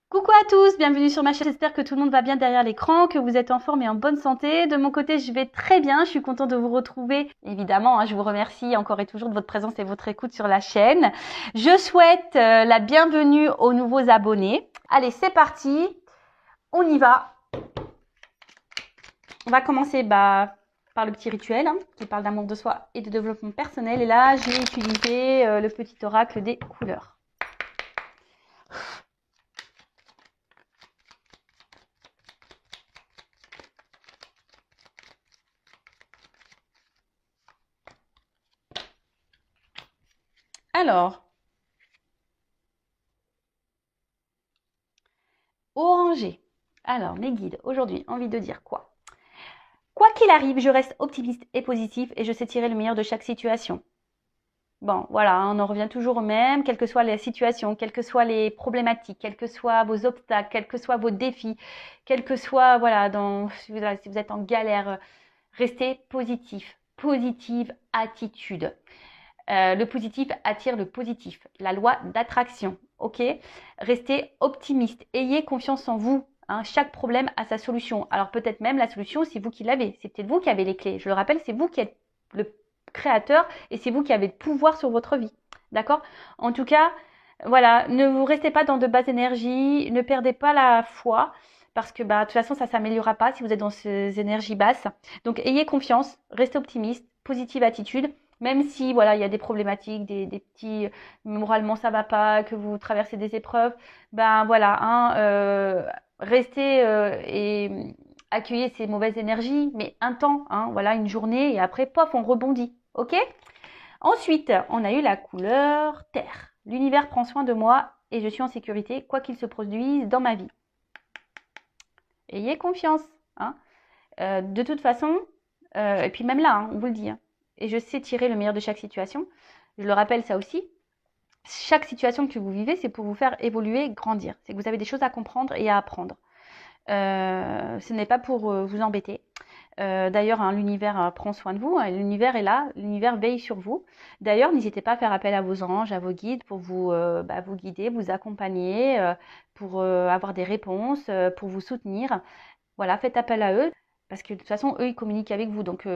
Coucou à tous, bienvenue sur ma chaîne. J'espère que tout le monde va bien derrière l'écran, que vous êtes en forme et en bonne santé. De mon côté, je vais très bien. Je suis contente de vous retrouver. Évidemment, je vous remercie encore et toujours de votre présence et votre écoute sur la chaîne. Je souhaite la bienvenue aux nouveaux abonnés. Allez, c'est parti. On y va. On va commencer par le petit rituel qui parle d'amour de soi et de développement personnel. Et là, j'ai utilisé le petit oracle des couleurs. Alors, orangé. Alors, mes guides, aujourd'hui, envie de dire quoi? Quoi qu'il arrive, je reste optimiste et positif et je sais tirer le meilleur de chaque situation. Bon, voilà, on en revient toujours au même, quelles que soient les situations, quelles que soient les problématiques, quels que soient vos obstacles, quels que soient vos défis, quels que soient, voilà, si vous êtes en galère, restez positif, positive attitude. Le positif attire le positif, la loi d'attraction, ok? Restez optimiste, ayez confiance en vous. Chaque problème a sa solution. Alors peut-être même la solution, c'est vous qui l'avez. C'est peut-être vous qui avez les clés. Je le rappelle, c'est vous qui êtes le créateur et c'est vous qui avez le pouvoir sur votre vie. D'accord? En tout cas, voilà, ne vous restez pas dans de basses énergies, ne perdez pas la foi parce que de toute façon, ça ne s'améliorera pas si vous êtes dans ces énergies basses. Donc ayez confiance, restez optimiste, positive attitude. Même si voilà, il y a des problématiques, des petits moralement ça va pas, que vous traversez des épreuves, voilà, restez et accueillez ces mauvaises énergies, mais un temps, voilà, une journée et après, pof, on rebondit, ok? Ensuite, on a eu la couleur terre. L'univers prend soin de moi et je suis en sécurité, quoi qu'il se produise dans ma vie. Ayez confiance, hein. De toute façon, et puis même là, on vous le dit, et je sais tirer le meilleur de chaque situation. Je le rappelle ça aussi. Chaque situation que vous vivez, c'est pour vous faire évoluer, grandir. C'est que vous avez des choses à comprendre et à apprendre. Ce n'est pas pour vous embêter. D'ailleurs, l'univers prend soin de vous. L'univers est là. L'univers veille sur vous. D'ailleurs, n'hésitez pas à faire appel à vos anges, à vos guides pour vous guider, vous accompagner, pour avoir des réponses, pour vous soutenir. Voilà, faites appel à eux. Parce que de toute façon, eux, ils communiquent avec vous. Donc,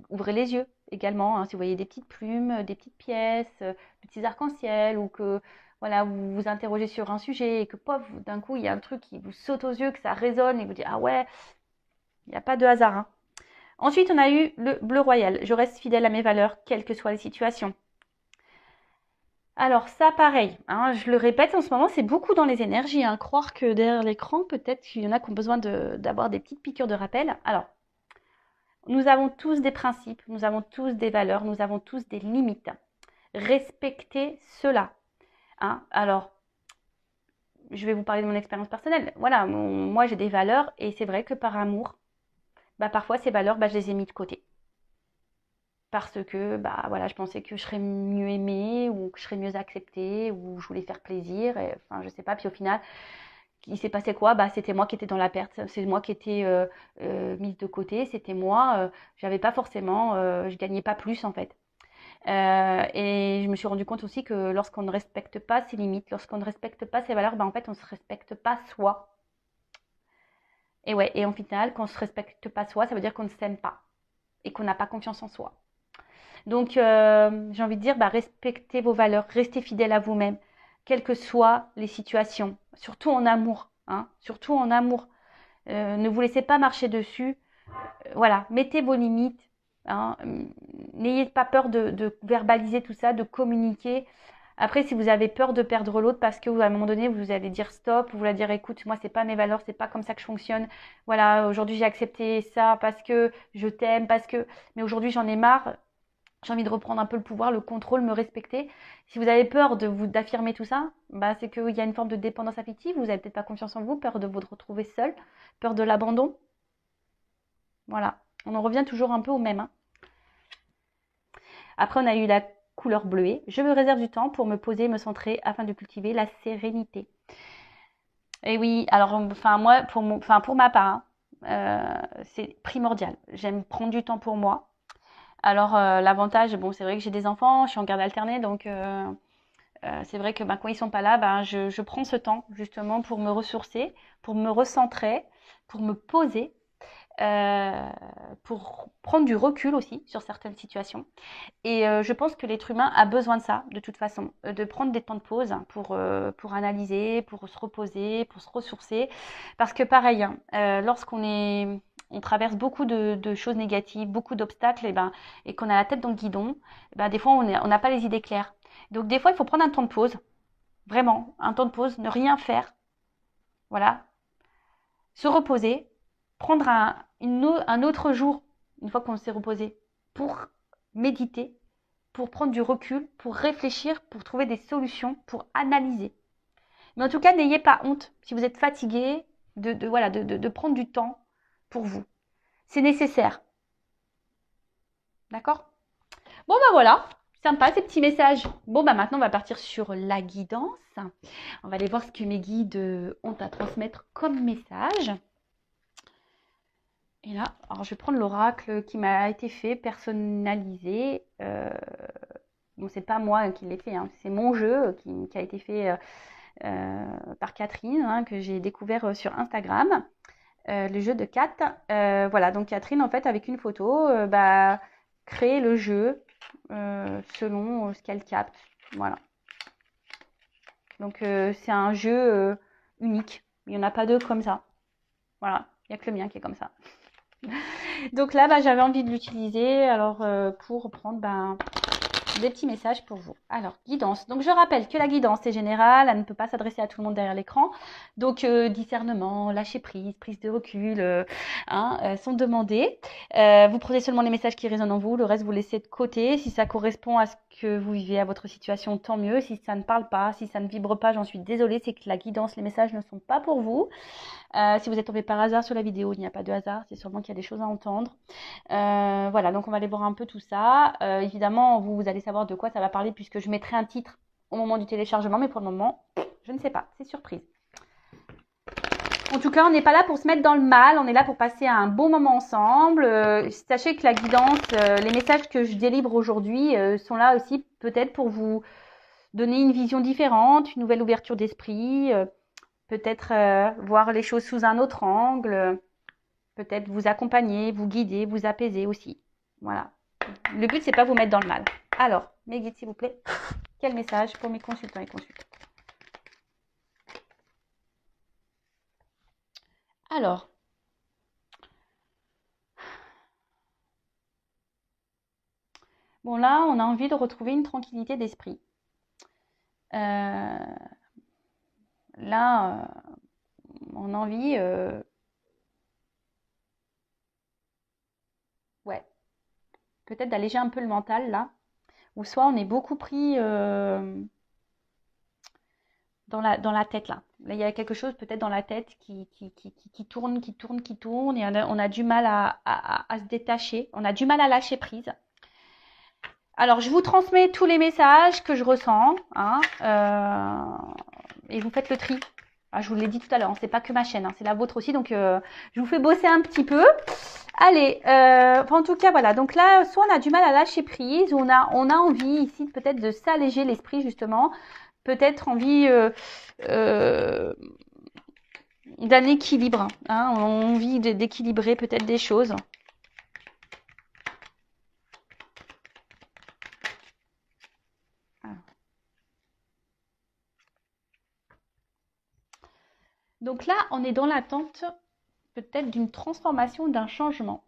ouvrez les yeux également. Si vous voyez des petites plumes, des petites pièces, des petits arcs-en-ciel, ou que voilà, vous vous interrogez sur un sujet et que, pof, d'un coup, il y a un truc qui vous saute aux yeux, que ça résonne et vous dites, ah ouais, il n'y a pas de hasard. Ensuite, on a eu le bleu royal. Je reste fidèle à mes valeurs, quelles que soient les situations. Alors ça, pareil, je le répète, en ce moment, c'est beaucoup dans les énergies. Croire que derrière l'écran, peut-être qu'il y en a qui ont besoin d'avoir des petites piqûres de rappel. Alors, nous avons tous des principes, nous avons tous des valeurs, nous avons tous des limites. Respectez cela. Alors, je vais vous parler de mon expérience personnelle. Voilà, moi j'ai des valeurs et c'est vrai que par amour, parfois ces valeurs, je les ai mis de côté. Parce que voilà, je pensais que je serais mieux aimée ou que je serais mieux acceptée ou je voulais faire plaisir. Enfin, je sais pas. Puis au final, il s'est passé quoi? C'était moi qui étais dans la perte. C'est moi qui étais mise de côté. C'était moi. J'avais pas forcément, je gagnais pas plus en fait. Et je me suis rendu compte aussi que lorsqu'on ne respecte pas ses limites, lorsqu'on ne respecte pas ses valeurs, en fait, on ne se respecte pas soi. Et ouais, et en final, quand on ne se respecte pas soi, ça veut dire qu'on ne s'aime pas et qu'on n'a pas confiance en soi. Donc, j'ai envie de dire, respectez vos valeurs, restez fidèle à vous-même, quelles que soient les situations, surtout en amour, surtout en amour. Ne vous laissez pas marcher dessus. Voilà, mettez vos limites. N'ayez pas peur de verbaliser tout ça, de communiquer. Après, si vous avez peur de perdre l'autre parce que à un moment donné, vous allez dire stop, vous allez dire écoute, moi, c'est pas mes valeurs, c'est pas comme ça que je fonctionne. Voilà, aujourd'hui, j'ai accepté ça parce que je t'aime, mais aujourd'hui, j'en ai marre. J'ai envie de reprendre un peu le pouvoir, le contrôle, me respecter. Si vous avez peur d'affirmer tout ça, c'est qu'il y a une forme de dépendance affective, vous n'avez peut-être pas confiance en vous, peur de vous retrouver seul, peur de l'abandon. Voilà, on en revient toujours un peu au même. Après, on a eu la couleur bleuée. Je me réserve du temps pour me poser, me centrer afin de cultiver la sérénité. Et oui, alors, moi, pour ma part, c'est primordial. J'aime prendre du temps pour moi. Alors, l'avantage, c'est vrai que j'ai des enfants, je suis en garde alternée, donc C'est vrai que ben, quand ils sont pas là, ben, je prends ce temps justement pour me ressourcer, pour me recentrer, pour me poser, euh, pour prendre du recul aussi sur certaines situations. Et je pense que l'être humain a besoin de ça, de toute façon, de prendre des temps de pause pour analyser, pour se reposer, pour se ressourcer. Parce que pareil, hein, on traverse beaucoup de choses négatives, beaucoup d'obstacles, et qu'on a la tête dans le guidon, des fois on n'a pas les idées claires. Donc des fois, il faut prendre un temps de pause, vraiment, un temps de pause, ne rien faire, voilà, se reposer, prendre un autre jour, une fois qu'on s'est reposé, pour méditer, pour prendre du recul, pour réfléchir, pour trouver des solutions, pour analyser. Mais en tout cas, n'ayez pas honte, si vous êtes fatigué, de prendre du temps pour vous. C'est nécessaire. D'accord? Bon, bah voilà. Sympa ces petits messages. Bon, bah maintenant, on va partir sur la guidance. On va aller voir ce que mes guides ont à transmettre comme message. Et là, alors je vais prendre l'oracle qui m'a été fait, personnalisé. Bon, c'est pas moi qui l'ai fait, hein, c'est mon jeu qui a été fait par Catherine, hein, que j'ai découvert sur Instagram, le jeu de Kat. Voilà, donc Catherine, en fait, avec une photo, crée le jeu selon ce qu'elle capte. Voilà. Donc c'est un jeu unique. Il n'y en a pas deux comme ça. Voilà, il n'y a que le mien qui est comme ça. Donc là, j'avais envie de l'utiliser alors pour prendre des petits messages pour vous. Alors, guidance. Donc, je rappelle que la guidance est générale, elle ne peut pas s'adresser à tout le monde derrière l'écran. Donc, discernement, lâcher prise, prise de recul sont demandés. Vous prenez seulement les messages qui résonnent en vous, le reste vous laissez de côté. Si ça correspond à ce que vous vivez, à votre situation, tant mieux. Si ça ne parle pas, si ça ne vibre pas, j'en suis désolée, c'est que la guidance, les messages ne sont pas pour vous. Si vous êtes tombé par hasard sur la vidéo, il n'y a pas de hasard, c'est sûrement qu'il y a des choses à entendre. Voilà, donc on va aller voir un peu tout ça. Évidemment, vous allez savoir de quoi ça va parler puisque je mettrai un titre au moment du téléchargement, mais pour le moment, je ne sais pas, c'est surprise. En tout cas, on n'est pas là pour se mettre dans le mal, on est là pour passer un bon moment ensemble. Sachez que la guidance, les messages que je délivre aujourd'hui sont là aussi peut-être pour vous donner une vision différente, une nouvelle ouverture d'esprit, peut-être voir les choses sous un autre angle, peut-être vous accompagner, vous guider, vous apaiser aussi. Voilà. Le but, c'est pas vous mettre dans le mal. Alors, mes guides, s'il vous plaît, quel message pour mes consultants et consultantes? Alors, bon là, on a envie de retrouver une tranquillité d'esprit. Là, on a envie, ouais, peut-être d'alléger un peu le mental là, ou soit on est beaucoup pris dans la tête là. Là, il y a quelque chose peut-être dans la tête qui tourne, qui tourne, et on a du mal à se détacher, on a du mal à lâcher prise. Alors, je vous transmets tous les messages que je ressens, hein, et vous faites le tri. Ah, je vous l'ai dit tout à l'heure, hein, c'est pas que ma chaîne, hein, c'est la vôtre aussi, donc je vous fais bosser un petit peu. Allez, en tout cas, voilà. Donc là, soit on a du mal à lâcher prise, ou on a envie ici peut-être de s'alléger l'esprit justement, peut-être envie d'un équilibre, hein, envie d'équilibrer peut-être des choses. Donc là, on est dans l'attente peut-être d'une transformation, d'un changement.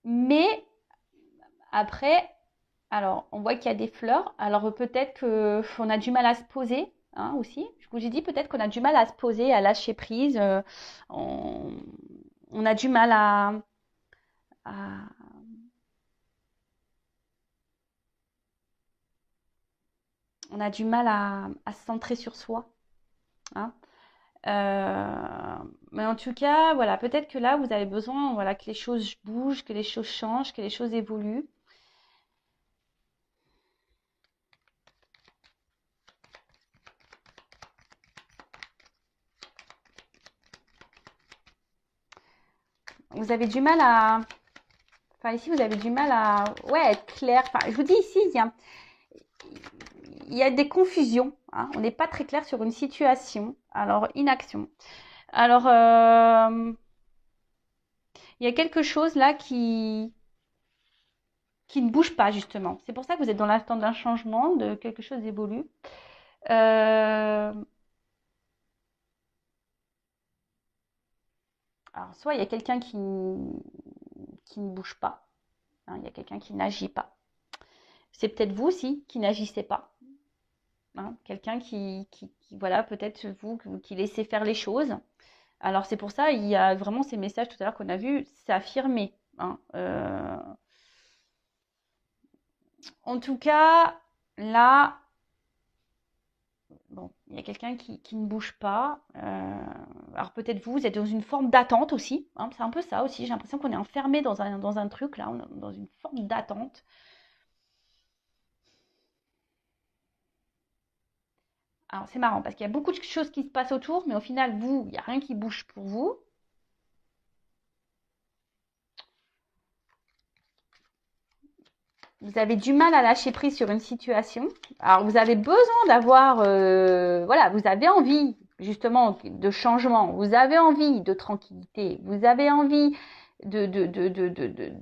Mais après, alors on voit qu'il y a des fleurs. Alors peut-être qu'on a du mal à se poser, hein, aussi. J'ai dit peut-être qu'on a du mal à se poser, à lâcher prise. On, on a du mal à- on a du mal à se centrer sur soi, hein. Mais en tout cas, voilà, peut-être que là, vous avez besoin, voilà, que les choses bougent, que les choses changent, que les choses évoluent. Vous avez du mal Enfin, ici, vous avez du mal à ouais, être clair. Enfin, je vous dis ici, il y a des confusions. Hein. On n'est pas très clair sur une situation. Alors, inaction. Alors, il y a quelque chose là qui ne bouge pas, justement. C'est pour ça que vous êtes dans l'attente d'un changement, de quelque chose d'évolue. Alors, soit il y a quelqu'un qui ne bouge pas. Hein, il y a quelqu'un qui n'agit pas. C'est peut-être vous aussi qui n'agissez pas. Hein, quelqu'un voilà, peut-être vous qui laissez faire les choses. Alors c'est pour ça, il y a vraiment ces messages tout à l'heure qu'on a vus, c'est affirmé. Hein, en tout cas, là, bon, il y a quelqu'un qui ne bouge pas. Alors peut-être vous êtes dans une forme d'attente aussi. Hein, c'est un peu ça aussi. J'ai l'impression qu'on est enfermé dans un truc là, dans une forme d'attente. Alors c'est marrant parce qu'il y a beaucoup de choses qui se passent autour, mais au final, vous, il n'y a rien qui bouge pour vous. Vous avez du mal à lâcher prise sur une situation. Alors vous avez besoin d'avoir, voilà, vous avez envie justement de changement, vous avez envie de tranquillité, vous avez envie de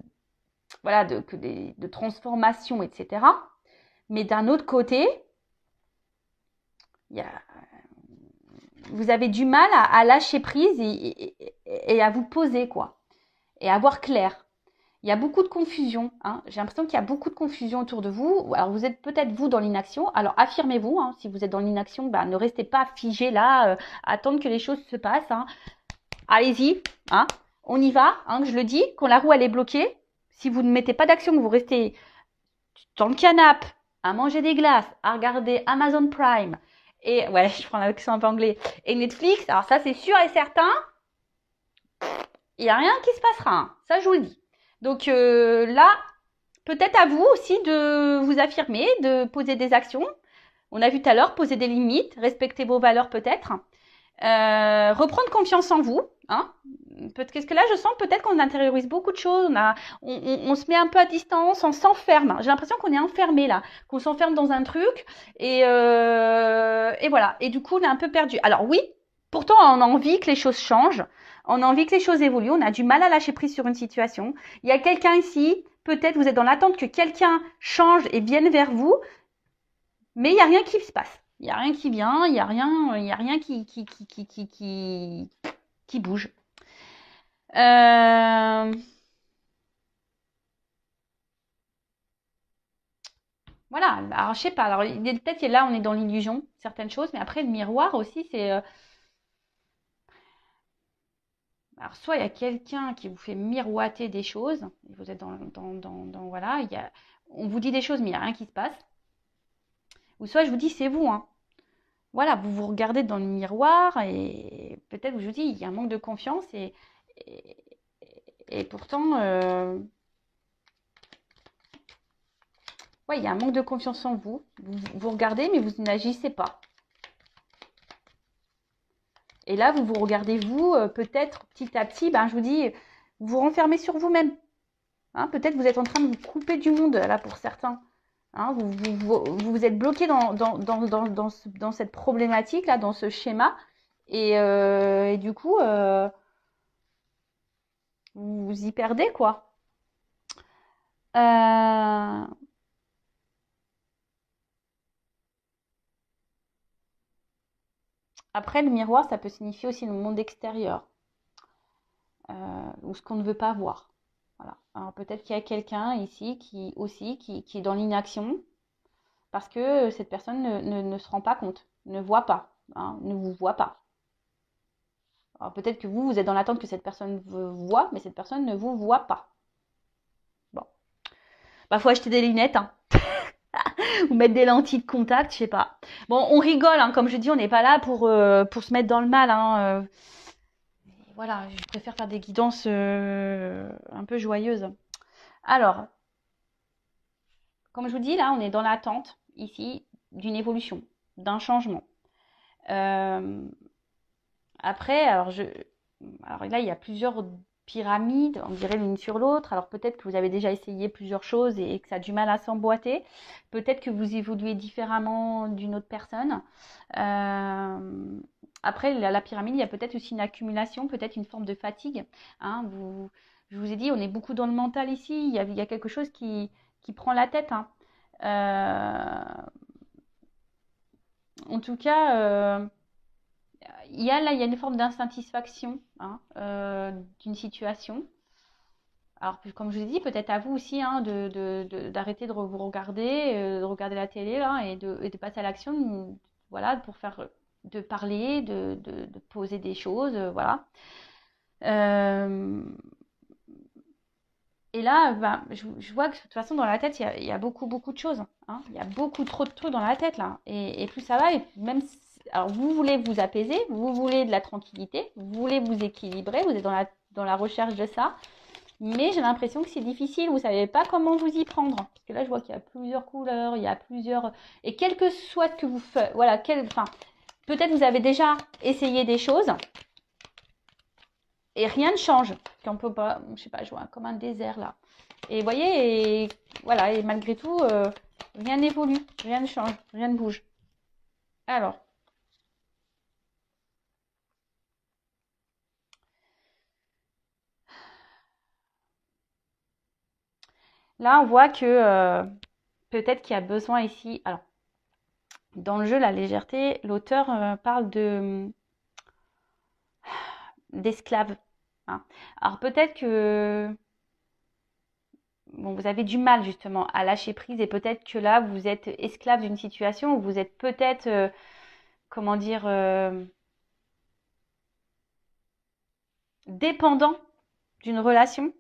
voilà, de transformation, etc. Mais d'un autre côté, il y a, vous avez du mal à lâcher prise et à vous poser, quoi, et à voir clair. Il y a beaucoup de confusion. Hein. J'ai l'impression qu'il y a beaucoup de confusion autour de vous. Alors, vous êtes peut-être vous dans l'inaction. Alors, affirmez-vous. Hein. Si vous êtes dans l'inaction, bah, ne restez pas figé là, attendre que les choses se passent. Hein. Allez-y. Hein. On y va. Hein, je le dis. Quand la roue elle est bloquée, si vous ne mettez pas d'action, que vous restez dans le canapé, à manger des glaces, à regarder Amazon Prime, et ouais, je prends l'accent un peu anglais, et Netflix, alors ça c'est sûr et certain, il n'y a rien qui se passera. Hein. Ça, je vous le dis. Donc là, peut-être à vous aussi de vous affirmer, de poser des actions. On a vu tout à l'heure, poser des limites, respecter vos valeurs peut-être. Reprendre confiance en vous. Hein. Parce que là, je sens peut-être qu'on intériorise beaucoup de choses. On se met un peu à distance, on s'enferme. J'ai l'impression qu'on est enfermé là, qu'on s'enferme dans un truc. Et voilà. Et du coup, on est un peu perdu. Alors oui, pourtant, on a envie que les choses changent. On a envie que les choses évoluent. On a du mal à lâcher prise sur une situation. Il y a quelqu'un ici. Peut-être vous êtes dans l'attente que quelqu'un change et vienne vers vous. Mais il n'y a rien qui se passe. Il n'y a rien qui vient, il n'y a rien qui bouge. Voilà, alors je sais pas, alors peut-être que là on est dans l'illusion, certaines choses, mais après le miroir aussi, c'est... alors soit il y a quelqu'un qui vous fait miroiter des choses, vous êtes voilà, on vous dit des choses mais il n'y a rien qui se passe, ou soit je vous dis c'est vous, hein. Voilà, vous vous regardez dans le miroir et peut-être je vous dis il y a un manque de confiance et, et pourtant, ouais, il y a un manque de confiance en vous. Vous regardez mais vous n'agissez pas. Et là, vous vous regardez vous, peut-être petit à petit, ben, je vous dis, vous vous renfermez sur vous-même. Hein, peut-être vous êtes en train de vous couper du monde, là, pour certains. Hein, vous êtes bloqué dans cette problématique, là, dans ce schéma. Et du coup, vous vous y perdez, quoi. Euh, Après, le miroir, ça peut signifier aussi le monde extérieur, ou ce qu'on ne veut pas voir. Voilà. Alors peut-être qu'il y a quelqu'un ici qui est dans l'inaction parce que cette personne ne se rend pas compte, ne voit pas, hein, ne vous voit pas. Alors peut-être que vous êtes dans l'attente que cette personne vous voit, mais cette personne ne vous voit pas. Bon. Bah, faut acheter des lunettes, hein. Ou mettre des lentilles de contact, je sais pas. Bon, on rigole, hein, comme je dis, on n'est pas là pour se mettre dans le mal, hein. Voilà, je préfère faire des guidances un peu joyeuses. Alors, comme je vous dis, là, on est dans l'attente, ici, d'une évolution, d'un changement. Après, alors là, il y a plusieurs pyramide, on dirait l'une sur l'autre. Alors peut-être que vous avez déjà essayé plusieurs choses et que ça a du mal à s'emboîter. Peut-être que vous évoluez différemment d'une autre personne. Après, la pyramide, il y a peut-être aussi une accumulation, peut-être une forme de fatigue. Hein. Je vous ai dit, on est beaucoup dans le mental ici. Il y a quelque chose qui prend la tête. Hein. En tout cas, il y a une forme d'insatisfaction hein, d'une situation. Alors, comme je vous ai dit, peut-être à vous aussi hein, d'arrêter de vous regarder, de regarder la télé là, et de passer à l'action, voilà, pour faire, de parler, de poser des choses, voilà. Euh, et là, ben, je vois que de toute façon, dans la tête, il y a beaucoup, beaucoup de choses. Hein. Il y a beaucoup trop de trucs dans la tête, là. Et plus ça va, et même alors, vous voulez vous apaiser, vous voulez de la tranquillité, vous voulez vous équilibrer, vous êtes dans la recherche de ça. Mais j'ai l'impression que c'est difficile, vous ne savez pas comment vous y prendre. Parce que là, je vois qu'il y a plusieurs couleurs, il y a plusieurs... Et quel que soit ce que vous faites, voilà, enfin, peut-être vous avez déjà essayé des choses et rien ne change. Qu'on peut pas, je sais pas, je vois comme un désert là. Et vous voyez, et voilà, et malgré tout, rien n'évolue, rien ne change, rien ne bouge. Alors, là, on voit que peut-être qu'il y a besoin ici. Alors, dans le jeu, la légèreté, l'auteur parle d'esclaves. Hein. Alors, peut-être que bon, vous avez du mal justement à lâcher prise et peut-être que là, vous êtes esclave d'une situation où vous êtes peut-être, comment dire, dépendant d'une relation.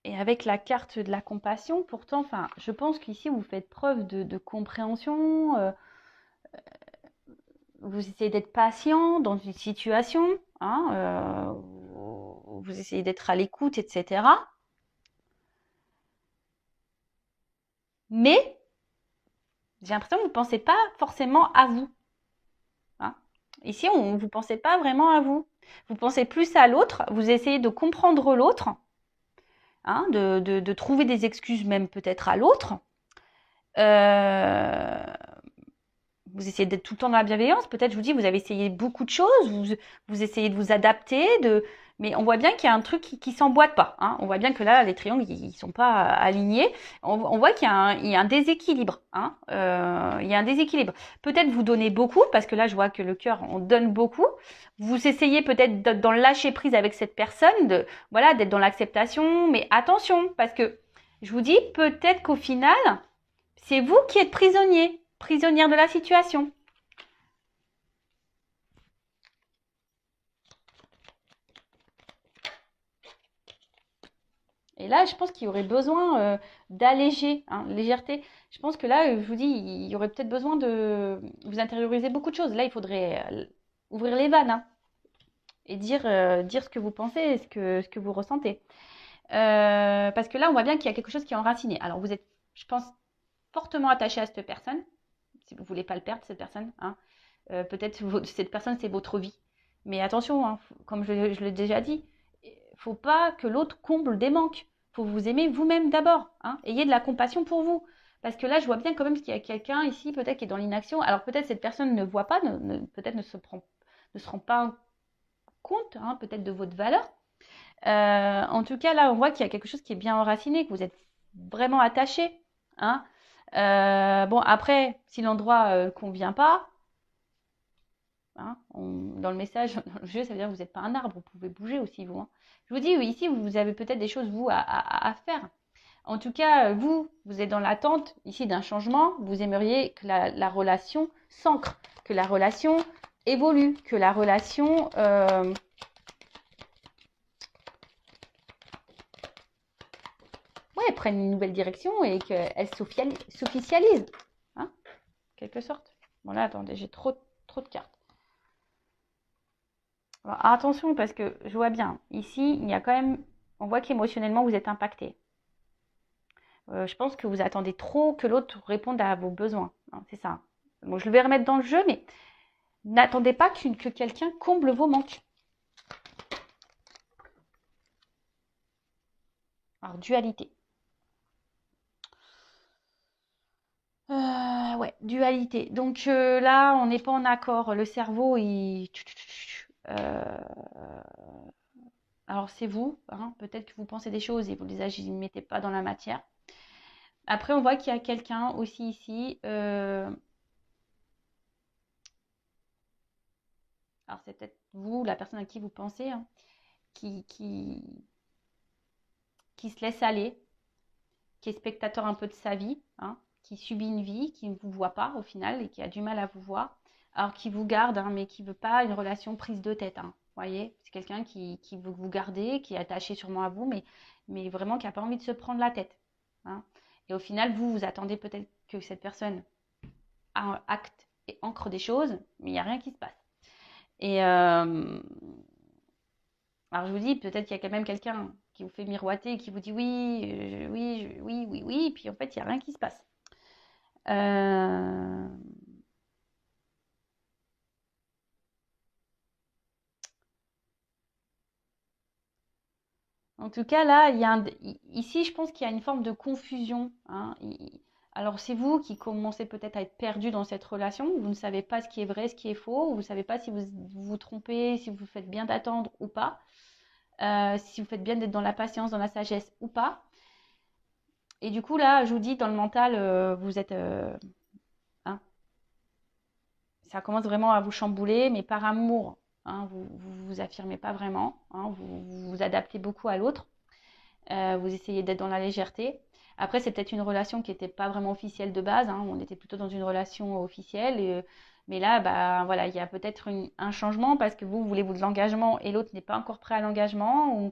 Et avec la carte de la compassion, pourtant, enfin, je pense qu'ici, vous faites preuve de compréhension, vous essayez d'être patient dans une situation, hein, vous essayez d'être à l'écoute, etc. Mais j'ai l'impression que vous ne pensez pas forcément à vous. Hein. Ici, vous ne pensez pas vraiment à vous. Vous pensez plus à l'autre, vous essayez de comprendre l'autre, hein, de trouver des excuses même peut-être à l'autre. Vous essayez d'être tout le temps dans la bienveillance. Peut-être, je vous dis, vous avez essayé beaucoup de choses, vous essayez de vous adapter, mais on voit bien qu'il y a un truc qui s'emboîte pas. Hein. On voit bien que là, les triangles, ils sont pas alignés. On voit qu'il y a un déséquilibre. Hein. Il y a un déséquilibre. Peut-être vous donnez beaucoup, parce que là, je vois que le cœur, on donne beaucoup. Vous essayez peut-être d'être dans le lâcher prise avec cette personne, voilà, d'être dans l'acceptation. Mais attention, parce que je vous dis, peut-être qu'au final, c'est vous qui êtes prisonnière de la situation. Et là, je pense qu'il y aurait besoin d'alléger, hein, légèreté. Je pense que là, je vous dis, il y aurait peut-être besoin de vous intérioriser beaucoup de choses. Là, il faudrait ouvrir les vannes hein, et dire ce que vous pensez, ce que vous ressentez. Parce que là, on voit bien qu'il y a quelque chose qui est enraciné. Alors, vous êtes, je pense, fortement attaché à cette personne, si vous ne voulez pas le perdre, cette personne. Hein. Peut-être cette personne, c'est votre vie. Mais attention, hein, comme je l'ai déjà dit, il ne faut pas que l'autre comble des manques. Il faut vous aimer vous-même d'abord. Hein. Ayez de la compassion pour vous. Parce que là, je vois bien quand même qu'il y a quelqu'un ici, peut-être, qui est dans l'inaction. Alors peut-être cette personne ne voit pas, peut-être ne se rend pas compte, hein, peut-être de votre valeur. En tout cas, là, on voit qu'il y a quelque chose qui est bien enraciné, que vous êtes vraiment attaché. Hein. Bon, après, si l'endroit ne convient pas, hein, dans le message, dans le jeu, ça veut dire que vous n'êtes pas un arbre, vous pouvez bouger aussi, vous. Hein. Je vous dis, ici, vous avez peut-être des choses, vous, à faire. En tout cas, vous êtes dans l'attente ici d'un changement. Vous aimeriez que la relation s'ancre, que la relation évolue, que la relation prenne une nouvelle direction et qu'elle s'officialise. Hein, quelque sorte. Bon là, attendez, j'ai trop de cartes. Alors, attention, parce que je vois bien, ici, il y a quand même, on voit qu'émotionnellement, vous êtes impacté. Je pense que vous attendez trop que l'autre réponde à vos besoins. Hein, c'est ça. Bon, je vais remettre dans le jeu, mais n'attendez pas que quelqu'un comble vos manques. Alors, dualité. Ouais, dualité. Donc là, on n'est pas en accord. Le cerveau, il... Alors c'est vous, hein, peut-être que vous pensez des choses et vous les mettez pas dans la matière. Après, on voit qu'il y a quelqu'un aussi ici. Alors c'est peut-être vous, la personne à qui vous pensez, hein, qui, qui, qui se laisse aller, qui est spectateur un peu de sa vie, hein, qui subit une vie, qui ne vous voit pas au final et qui a du mal à vous voir, alors qui vous garde, hein, mais qui ne veut pas une relation prise de tête. Hein, voyez, c'est quelqu'un qui veut vous garder, qui est attaché sûrement à vous, mais vraiment qui n'a pas envie de se prendre la tête. Hein. Et au final, vous attendez peut-être que cette personne a un acte et ancre des choses, mais il n'y a rien qui se passe. Et alors je vous dis, peut-être qu'il y a quand même quelqu'un qui vous fait miroiter et qui vous dit oui, oui, oui, oui, oui, et puis en fait, il n'y a rien qui se passe. Euh, En tout cas, là, ici, je pense qu'il y a une forme de confusion. Hein. Alors, c'est vous qui commencez peut-être à être perdu dans cette relation. Vous ne savez pas ce qui est vrai, ce qui est faux. Vous ne savez pas si vous vous trompez, si vous faites bien d'attendre ou pas. Si vous faites bien d'être dans la patience, dans la sagesse ou pas. Et du coup, là, je vous dis, dans le mental, vous êtes... hein, ça commence vraiment à vous chambouler, mais par amour. Hein, vous vous affirmez pas vraiment. Hein, vous vous adaptez beaucoup à l'autre. Vous essayez d'être dans la légèreté. Après, c'est peut-être une relation qui n'était pas vraiment officielle de base. Hein, on était plutôt dans une relation officielle. Mais là, bah, voilà, il y a peut-être un changement parce que vous voulez de l'engagement et l'autre n'est pas encore prêt à l'engagement.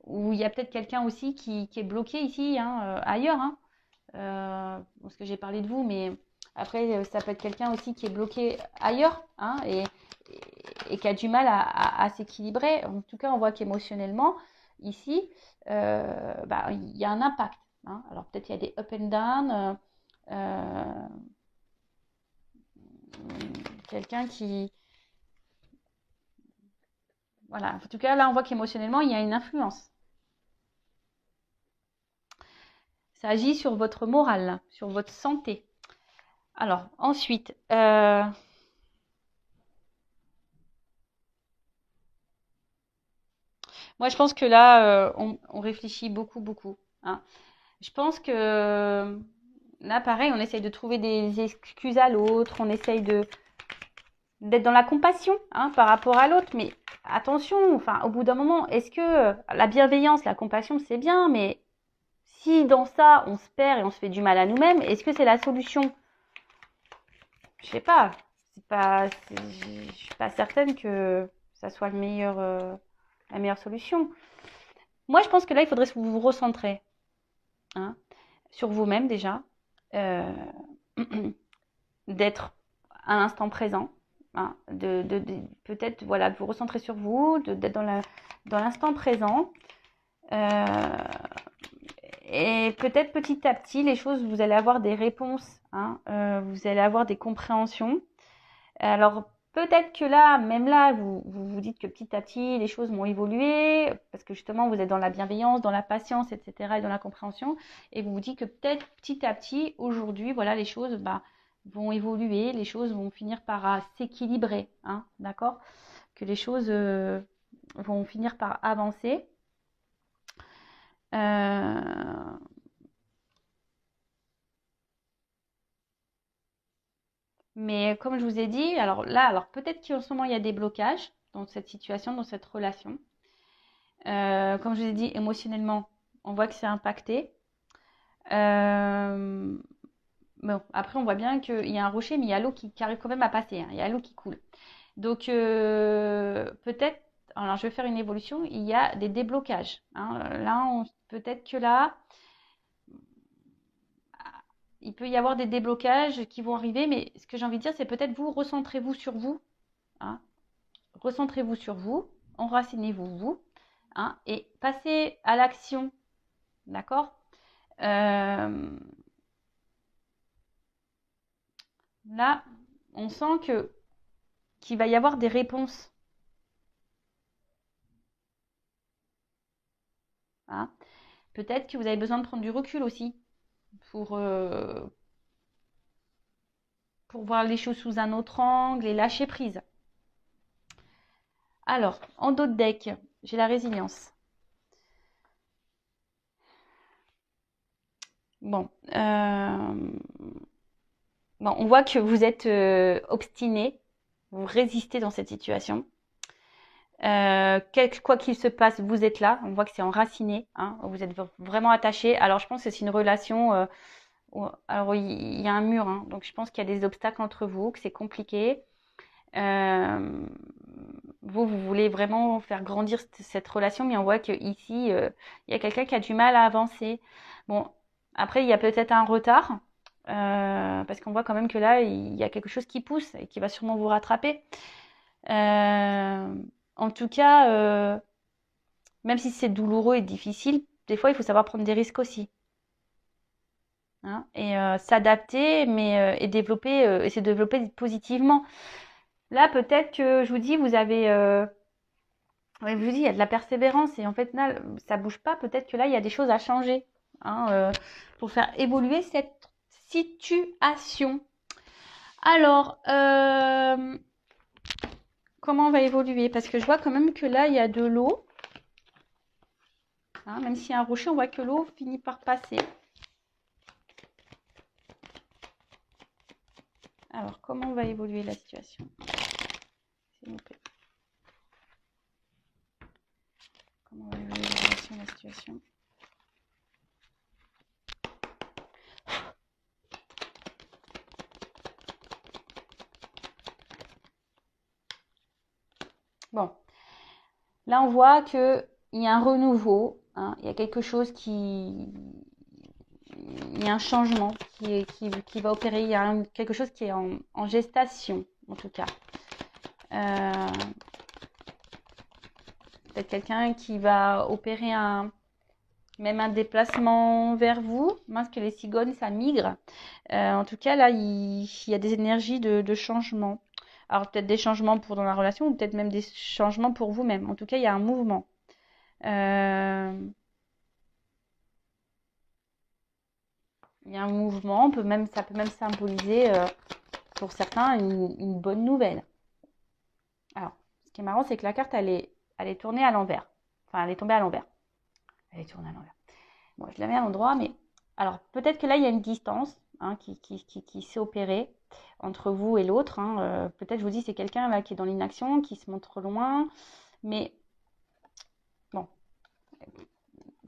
Ou il y a peut-être quelqu'un aussi qui est bloqué ici, hein, ailleurs. Hein, parce que j'ai parlé de vous, mais après, ça peut être quelqu'un aussi qui est bloqué ailleurs, hein, et qui a du mal à s'équilibrer. En tout cas, on voit qu'émotionnellement, ici, bah, il y a un impact. Hein. Alors peut-être il y a des up and down, euh, quelqu'un qui... Voilà, en tout cas, là, on voit qu'émotionnellement, il y a une influence. Ça agit sur votre morale, sur votre santé. Alors, ensuite, moi, je pense que là, on réfléchit beaucoup, beaucoup. Hein. Je pense que là, pareil, on essaye de trouver des excuses à l'autre, on essaye d'être dans la compassion, hein, par rapport à l'autre. Mais attention, enfin, au bout d'un moment, est-ce que la bienveillance, la compassion, c'est bien, mais si dans ça, on se perd et on se fait du mal à nous-mêmes, est-ce que c'est la solution? Je sais pas. Je suis pas certaine que ça soit la meilleure solution. Moi, je pense que là, il faudrait vous recentrer, hein, sur vous-même déjà, euh, d'être à l'instant présent, hein, peut-être voilà, de vous recentrer sur vous, d'être dans l'instant présent. Euh, et peut-être petit à petit, les choses, vous allez avoir des réponses, hein, vous allez avoir des compréhensions. Alors, peut-être que là, même là, vous dites que petit à petit, les choses vont évoluer, parce que justement, vous êtes dans la bienveillance, dans la patience, etc., et dans la compréhension, et vous vous dites que peut-être petit à petit, aujourd'hui, voilà, les choses bah, vont évoluer, les choses vont finir par s'équilibrer, hein, d'accord? Que les choses vont finir par avancer. Euh, mais comme je vous ai dit, alors là, alors peut-être qu'en ce moment, il y a des blocages dans cette situation, dans cette relation. Comme je vous ai dit, émotionnellement, on voit que c'est impacté. Euh, bon, après, on voit bien qu'il y a un rocher, mais il y a l'eau qui arrive quand même à passer. Hein. Il y a l'eau qui coule. Donc, peut-être, alors je vais faire une évolution, il y a des déblocages. Hein. Là, peut-être que là, il peut y avoir des déblocages qui vont arriver, mais ce que j'ai envie de dire, c'est peut-être vous, recentrez-vous sur vous. Hein. Recentrez-vous sur vous, enracinez-vous, vous, hein, et passez à l'action. D'accord. Là, on sent qu'il va y avoir des réponses. Hein. Peut-être que vous avez besoin de prendre du recul aussi pour, euh, pour voir les choses sous un autre angle et lâcher prise. Alors, en dos de deck, j'ai la résilience. Bon, bon, on voit que vous êtes obstiné, vous résistez dans cette situation. Quoi qu'il se passe, vous êtes là. On voit que c'est enraciné, hein, vous êtes vraiment attaché. Alors, je pense que c'est une relation. Alors, il y a un mur, hein, donc je pense qu'il y a des obstacles entre vous, que c'est compliqué. Euh, vous voulez vraiment faire grandir cette relation, mais on voit qu'ici, il y a quelqu'un qui a du mal à avancer. Bon, après, il y a peut-être un retard, parce qu'on voit quand même que là, il y a quelque chose qui pousse et qui va sûrement vous rattraper. Euh, En tout cas, même si c'est douloureux et difficile, des fois, il faut savoir prendre des risques aussi. Hein, et s'adapter, mais et se développer positivement. Là, peut-être que je vous dis, vous avez, ouais, je vous dis, il y a de la persévérance et en fait, là, ça bouge pas. Peut-être que là, il y a des choses à changer, hein, pour faire évoluer cette situation. Alors, comment on va évoluer? Parce que je vois quand même que là, il y a de l'eau. Hein, même s'il y a un rocher, on voit que l'eau finit par passer. Alors, comment va évoluer la situation? S'il vous plaît. Comment va évoluer la situation? Bon, là, on voit qu'il y a un renouveau, hein, il y a quelque chose qui... Il y a un changement qui va opérer, il y a quelque chose qui est en gestation, en tout cas. Peut-être quelqu'un qui va opérer même un déplacement vers vous. Parce que les cigognes, ça migre. En tout cas, là, il y a des énergies de changement. Alors, peut-être des changements pour dans la relation ou peut-être même des changements pour vous-même. En tout cas, il y a un mouvement. Il y a un mouvement, ça peut même symboliser pour certains une bonne nouvelle. Alors, ce qui est marrant, c'est que la carte, elle est tournée à l'envers. Enfin, elle est tombée à l'envers. Elle est tournée à l'envers. Bon, je la mets à l'endroit, mais... Alors, peut-être que là, il y a une distance, hein, qui s'est opérée entre vous et l'autre. Hein. Peut-être, je vous dis, c'est quelqu'un là qui est dans l'inaction, qui se montre loin. Mais, bon,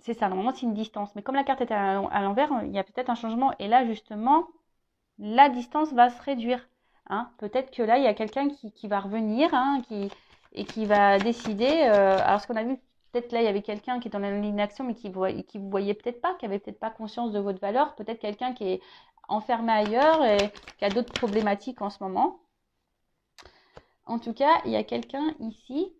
c'est ça. Normalement, c'est une distance. Mais comme la carte était à l'envers, il y a peut-être un changement. Et là, justement, la distance va se réduire. Hein. Peut-être que là, il y a quelqu'un qui va revenir, hein, et qui va décider. Alors, ce qu'on a vu, peut-être là, il y avait quelqu'un qui est dans l'inaction, mais qui vous voyait peut-être pas, qui avait peut-être pas conscience de votre valeur. Peut-être quelqu'un qui est enfermé ailleurs et qui a d'autres problématiques en ce moment. En tout cas, il y a quelqu'un ici.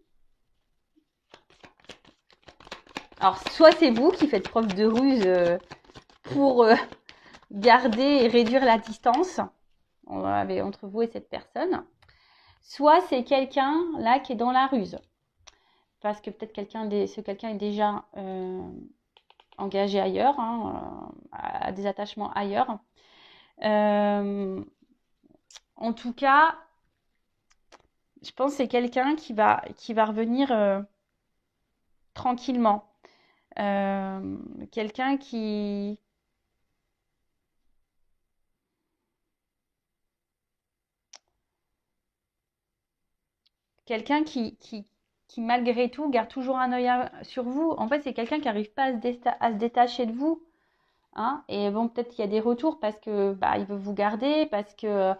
Alors, soit c'est vous qui faites preuve de ruse pour garder et réduire la distance entre vous et cette personne. Soit c'est quelqu'un là qui est dans la ruse. Parce que peut-être ce quelqu'un est déjà engagé ailleurs, hein, à des attachements ailleurs. En tout cas, je pense que c'est quelqu'un qui va revenir tranquillement. Quelqu'un qui... Quelqu'un qui, malgré tout, garde toujours un œil sur vous. En fait, c'est quelqu'un qui n'arrive pas à se détacher de vous. Hein. Et bon, peut-être qu'il y a des retours parce que il veut vous garder, parce que...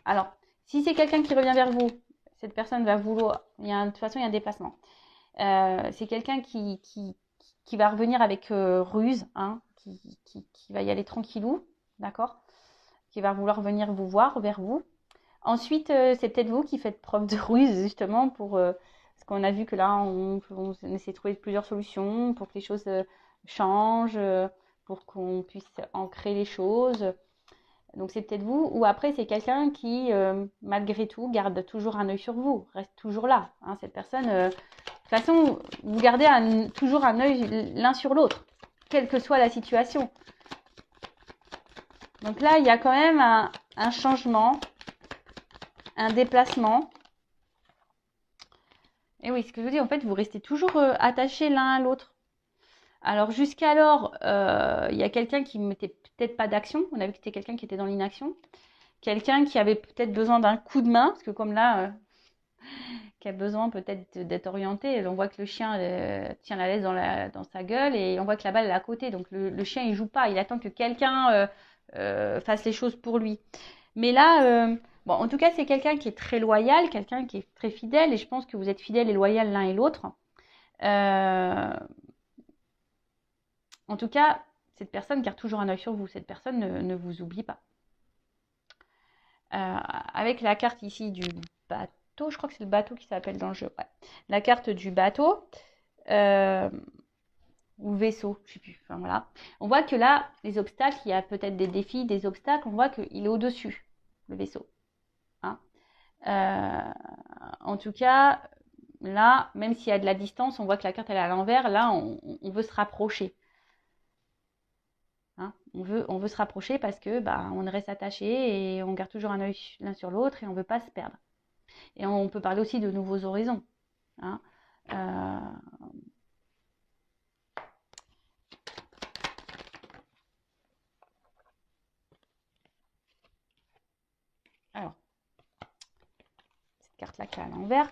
alors, si c'est quelqu'un qui revient vers vous, cette personne va vouloir... de toute façon, il y a un déplacement. C'est quelqu'un qui va revenir avec ruse, hein, qui va y aller tranquillou, d'accord? Qui va vouloir venir vous voir, vers vous. Ensuite, c'est peut-être vous qui faites preuve de ruse, justement, parce qu'on a vu que là, on essaie de trouver plusieurs solutions pour que les choses changent, pour qu'on puisse ancrer les choses. Donc c'est peut-être vous, ou après c'est quelqu'un qui, malgré tout, garde toujours un œil sur vous, reste toujours là. Hein, cette personne, de toute façon, vous gardez toujours un œil l'un sur l'autre, quelle que soit la situation. Donc là, il y a quand même un changement, un déplacement. Et oui, ce que je vous dis, en fait, vous restez toujours attachés l'un à l'autre. Alors jusqu'alors, il y a quelqu'un qui ne mettait peut-être pas d'action. On a vu que c'était quelqu'un qui était dans l'inaction. Quelqu'un qui avait peut-être besoin d'un coup de main, parce que comme là, qui a besoin peut-être d'être orienté. On voit que le chien tient la laisse dans sa gueule et on voit que la balle est à côté. Donc le chien, il joue pas. Il attend que quelqu'un fasse les choses pour lui. Mais là, bon, en tout cas, c'est quelqu'un qui est très loyal, quelqu'un qui est très fidèle. Et je pense que vous êtes fidèles et loyal l'un et l'autre. En tout cas, cette personne garde toujours un œil sur vous. Cette personne ne vous oublie pas. Avec la carte ici du bateau, je crois que c'est le bateau qui s'appelle dans le jeu. Ouais. La carte du bateau ou vaisseau, je sais plus. Enfin voilà. On voit que là, les obstacles, il y a peut-être des défis, des obstacles. On voit qu'il est au-dessus, le vaisseau. Hein. En tout cas, là, même s'il y a de la distance, on voit que la carte elle est à l'envers. Là, on veut se rapprocher. Hein, on veut se rapprocher parce que on reste attaché et on garde toujours un œil l'un sur l'autre et on ne veut pas se perdre. Et on peut parler aussi de nouveaux horizons. Hein. Alors, cette carte-là qui est à l'envers.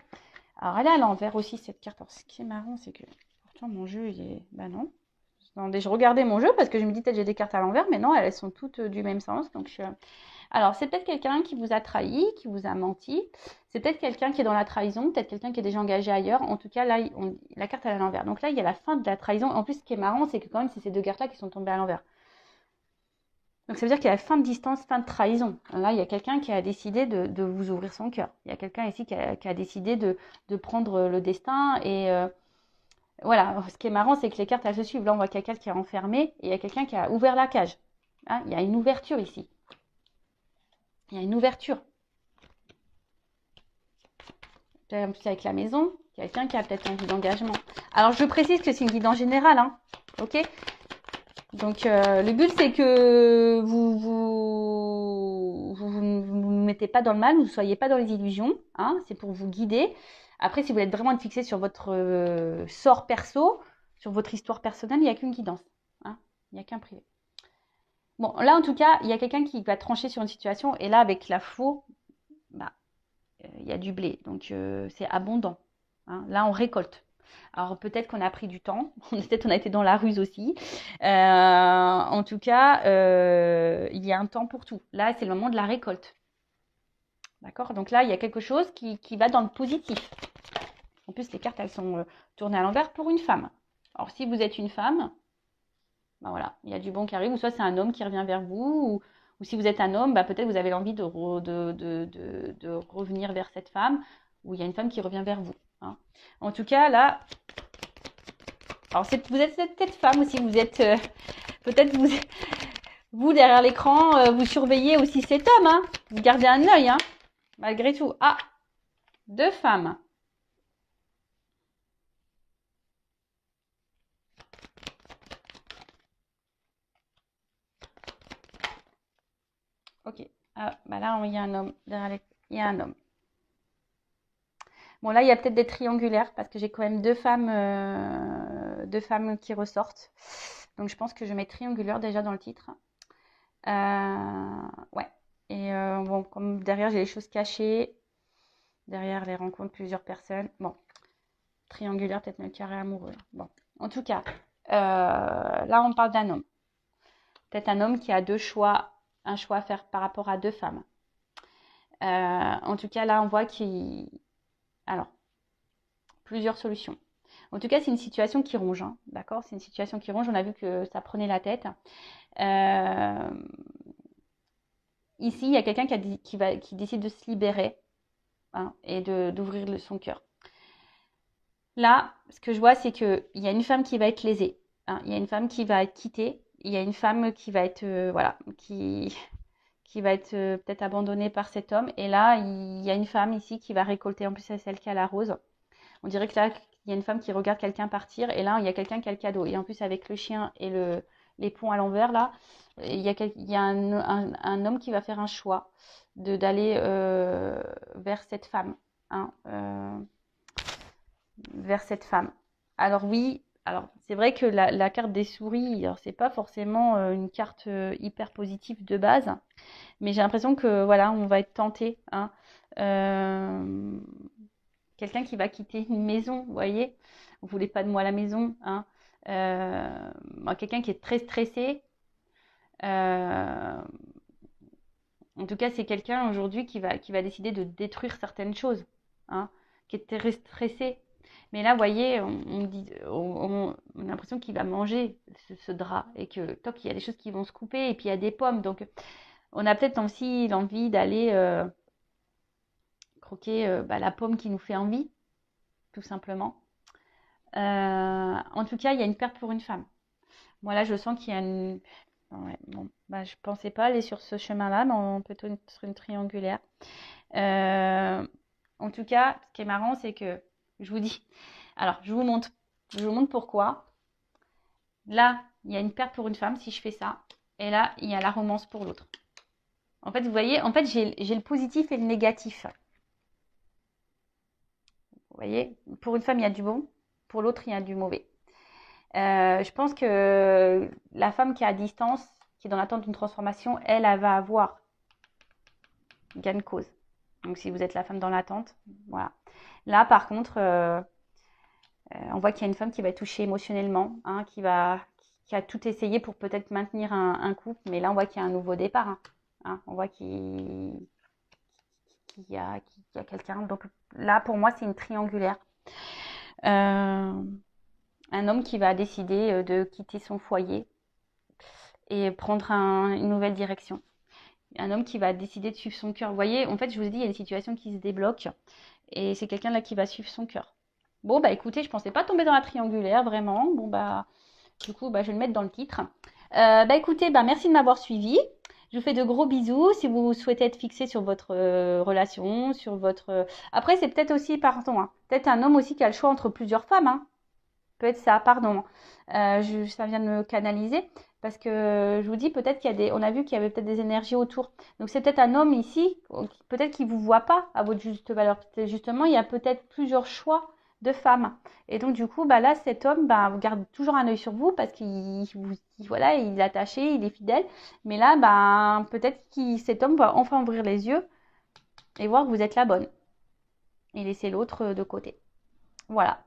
Alors, elle est à l'envers aussi, cette carte. Alors, ce qui est marrant, c'est que pourtant mon jeu, il est... non. Attendez, je regardais mon jeu parce que je me dis peut-être j'ai des cartes à l'envers, mais non, elles sont toutes du même sens. Donc, alors, c'est peut-être quelqu'un qui vous a trahi, qui vous a menti. C'est peut-être quelqu'un qui est dans la trahison, peut-être quelqu'un qui est déjà engagé ailleurs. En tout cas, là, la carte elle est à l'envers. Donc là, il y a la fin de la trahison. En plus, ce qui est marrant, c'est que quand même, c'est ces deux cartes-là qui sont tombées à l'envers. Donc ça veut dire qu'il y a fin de distance, fin de trahison. Là, il y a quelqu'un qui a décidé de vous ouvrir son cœur. Il y a quelqu'un ici qui a décidé de prendre le destin. Et voilà, ce qui est marrant, c'est que les cartes, elles se suivent. Là, on voit quelqu'un qui est enfermé et il y a quelqu'un qui a ouvert la cage. Hein, il y a une ouverture ici. Il y a une ouverture. En plus, avec la maison, quelqu'un qui a peut-être envie d'engagement. Alors, je précise que c'est une guidance générale. Hein, ok ? Donc, le but, c'est que vous ne mettez pas dans le mal, vous ne soyez pas dans les illusions. Hein, c'est pour vous guider. Après, si vous êtes vraiment fixé sur votre sort perso, sur votre histoire personnelle, il n'y a qu'une guidance. Hein, il n'y a qu'un privé. Bon, là, en tout cas, il y a quelqu'un qui va trancher sur une situation. Et là, avec la faux, il y a du blé. Donc, c'est abondant. Hein, là, on récolte. Alors peut-être qu'on a pris du temps, peut-être on a été dans la ruse aussi. En tout cas, il y a un temps pour tout. Là, c'est le moment de la récolte. D'accord ? Donc là, il y a quelque chose qui va dans le positif. En plus, les cartes, elles sont tournées à l'envers pour une femme. Alors si vous êtes une femme, voilà, il y a du bon qui arrive. Ou soit c'est un homme qui revient vers vous, ou si vous êtes un homme, peut-être vous avez l'envie de revenir vers cette femme, ou il y a une femme qui revient vers vous. Hein. En tout cas, là... Alors, vous êtes peut-être femme aussi, vous êtes... peut-être vous, derrière l'écran, vous surveillez aussi cet homme. Hein. Vous gardez un œil, hein, malgré tout. Ah, deux femmes. Ok. Ah, là, il y a un homme. Derrière il y a un homme. Bon, là, il y a peut-être des triangulaires parce que j'ai quand même deux femmes qui ressortent. Donc, je pense que je mets triangulaire déjà dans le titre. Ouais. Et bon, comme derrière, j'ai les choses cachées. Derrière, les rencontres, plusieurs personnes. Bon, triangulaire, peut-être même carré amoureux. Bon, en tout cas, là, on parle d'un homme. Peut-être un homme qui a un choix à faire par rapport à deux femmes. En tout cas, là, on voit qu'il... Alors, plusieurs solutions. En tout cas, c'est une situation qui ronge, hein, d'accord ? C'est une situation qui ronge. On a vu que ça prenait la tête. Ici, il y a quelqu'un qui décide de se libérer, hein, et d'ouvrir son cœur. Là, ce que je vois, c'est qu'il y a une femme qui va être lésée. Hein, il y a une femme qui va être quittée. il y a une femme qui va être, voilà, qui va être peut-être abandonnée par cet homme. Et là, il y a une femme ici qui va récolter, en plus c'est celle qui a la rose. On dirait que là, il y a une femme qui regarde quelqu'un partir, et là, il y a quelqu'un qui a le cadeau. Et en plus, avec le chien et les ponts à l'envers, là, il y a un homme qui va faire un choix d'aller vers cette femme. Hein, vers cette femme. Alors oui, alors c'est vrai que la carte des souris, alors c'est pas forcément une carte hyper positive de base, mais j'ai l'impression que voilà, on va être tenté. Hein. Euh, Quelqu'un qui va quitter une maison, vous voyez, vous voulez pas de moi à la maison. Hein. Quelqu'un qui est très stressé. Euh, En tout cas, c'est quelqu'un aujourd'hui qui va décider de détruire certaines choses, hein, qui est très stressé. Mais là, vous voyez, on a l'impression qu'il va manger ce drap et que toc, il y a des choses qui vont se couper et puis il y a des pommes. Donc, on a peut-être aussi l'envie d'aller croquer la pomme qui nous fait envie, tout simplement. En tout cas, il y a une perte pour une femme. Moi, là, je sens qu'il y a une... Ouais, bon, je pensais pas aller sur ce chemin-là, mais on peut être sur une triangulaire. Euh, En tout cas, ce qui est marrant, c'est que je vous dis... Alors, je vous montre pourquoi. Là, il y a une perte pour une femme si je fais ça. Et là, il y a la romance pour l'autre. En fait, vous voyez, en fait, j'ai le positif et le négatif. Vous voyez, pour une femme, il y a du bon. Pour l'autre, il y a du mauvais. Je pense que la femme qui est à distance, qui est dans l'attente d'une transformation, elle va avoir gain de cause. Donc, si vous êtes la femme dans l'attente, voilà. Là, par contre, on voit qu'il y a une femme qui va être touchée émotionnellement, hein, qui a tout essayé pour peut-être maintenir un couple, mais là, on voit qu'il y a un nouveau départ. Hein. On voit qu'il y a quelqu'un. Donc là, pour moi, c'est une triangulaire. Un homme qui va décider de quitter son foyer et prendre une nouvelle direction. Un homme qui va décider de suivre son cœur. Vous voyez, en fait, je vous ai dit, il y a des situations qui se débloquent et c'est quelqu'un là qui va suivre son cœur. Bon, écoutez, je pensais pas tomber dans la triangulaire, vraiment. Bon, du coup, je vais le mettre dans le titre. Écoutez, merci de m'avoir suivi. Je vous fais de gros bisous. Si vous souhaitez être fixé sur votre relation, sur votre... Après, c'est peut-être aussi, pardon, hein, peut-être un homme aussi qui a le choix entre plusieurs femmes. Hein. Peut être ça, pardon. Ça vient de me canaliser. Parce que je vous dis, peut-être on a vu qu'il y avait peut-être des énergies autour. Donc, c'est peut-être un homme ici, peut-être qu'il ne vous voit pas à votre juste valeur. Justement, il y a peut-être plusieurs choix de femmes. Et donc, du coup, là, cet homme, vous garde toujours un œil sur vous parce voilà, il est attaché, il est fidèle. Mais là, peut-être que cet homme va enfin ouvrir les yeux et voir que vous êtes la bonne. Et laisser l'autre de côté. Voilà.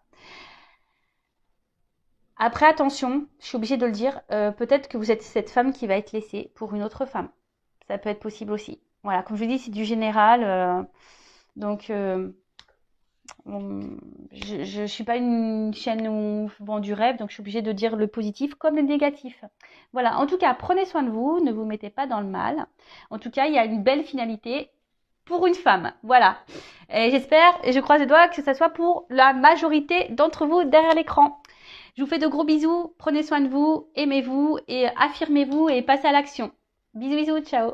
Après, attention, je suis obligée de le dire, peut-être que vous êtes cette femme qui va être laissée pour une autre femme. Ça peut être possible aussi. Voilà, comme je vous dis, c'est du général. Donc, je ne suis pas une chaîne où on vend du rêve, donc je suis obligée de dire le positif comme le négatif. Voilà, en tout cas, prenez soin de vous, ne vous mettez pas dans le mal. En tout cas, il y a une belle finalité pour une femme. Voilà. Et j'espère, et je croise les doigts, que ce soit pour la majorité d'entre vous derrière l'écran. Je vous fais de gros bisous, prenez soin de vous, aimez-vous et affirmez-vous et passez à l'action. Bisous, bisous, ciao.